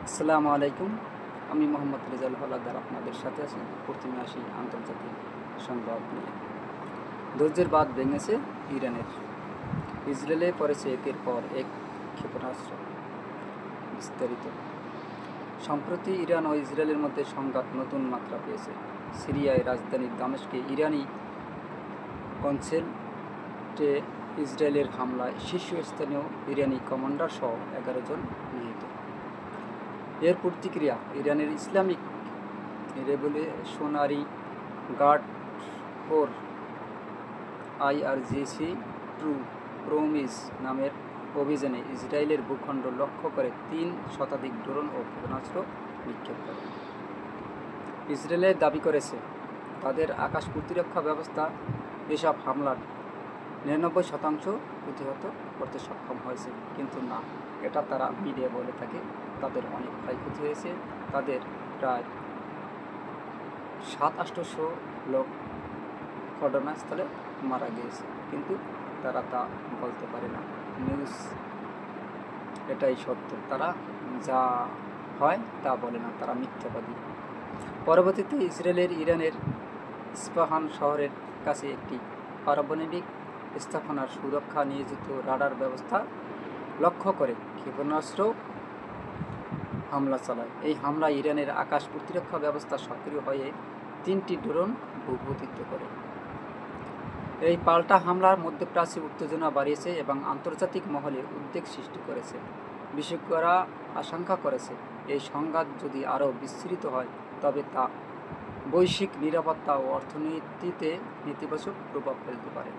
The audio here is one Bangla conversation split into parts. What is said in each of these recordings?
আসসালামু আলাইকুম। আমি মোহাম্মদ রেজাউল হলাদার আপনাদের সাথে আছি। প্রথমে আসি আন্তর্জাতিক সংবাদ নিয়ে। ধৈর্যের বাঁধ ভেঙেছে ইরানের। ইসরায়েলে পড়েছে একের পর এক ক্ষেপণাস্ত্র। বিস্তারিত। সম্প্রতি ইরান ও ইসরায়েলের মধ্যে সংঘাত নতুন মাত্রা পেয়েছে। সিরিয়ায় রাজধানী দামেস্কে ইরানি কনসুলেটে ইসরায়েলের হামলায় শীর্ষস্থানীয় ইরানি কমান্ডার সহ 11 জন নিহত। এর প্রতিক্রিয়া ইরানের ইসলামিক রেভলিউশনারি গার্ড ফোর IRGC ট্রু প্রমিস নামের অভিযানে ইসরায়েলের ভূখণ্ড লক্ষ্য করে 3 শতাধিক ড্রোন ও ক্ষেপণাস্ত্র নিক্ষেপ করে। ইসরায়েল দাবি করেছে তাদের আকাশ প্রতিরক্ষা ব্যবস্থা এসব হামলার 99% প্রতিহত করতে সক্ষম হয়েছে, কিন্তু না, এটা তারা মিডিয়া বলে থাকে। তাদের অনেক ক্ষয়ক্ষতি হয়েছে, তাদের প্রায় 700-800 লোক ঘটনাস্থলে মারা গিয়েছে, কিন্তু তারা তা বলতে পারে না। নিউজ এটাই সত্য, তারা যা হয় তা বলে না, তারা মিথ্যাবাদী। পরবর্তীতে ইসরায়েলের ইরানের ইস্পাহান শহরের কাছে একটি পারমাণবিক স্থাপনার সুরক্ষা নিয়োজিত রাডার ব্যবস্থা লক্ষ্য করে ক্ষেপণাস্ত্র হামলা চালায়। এই হামলায় ইরানের আকাশ প্রতিরক্ষা ব্যবস্থা সক্রিয় হয়ে 3টি ড্রোন ভূপাতিত করে। এই পাল্টা হামলার মধ্যপ্রাচ্যে উত্তেজনা বাড়িয়েছে এবং আন্তর্জাতিক মহলে উদ্বেগ সৃষ্টি করেছে। বিশেষজ্ঞরা আশঙ্কা করেছে, এই সংঘাত যদি আরও বিস্তৃত হয় তবে তা বৈশ্বিক নিরাপত্তা ও অর্থনীতিতে নেতিবাচক প্রভাব ফেলতে পারে।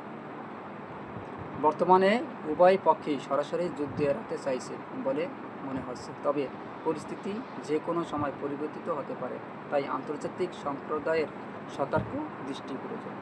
বর্তমানে উভয় পক্ষেই সরাসরি যুদ্ধ এড়াতে চাইছে বলে মনে হচ্ছে, তবে পরিস্থিতি যে কোনো সময় পরিবর্তিত হতে পারে, তাই আন্তর্জাতিক সম্প্রদায়ের সতর্ক দৃষ্টি প্রয়োজন।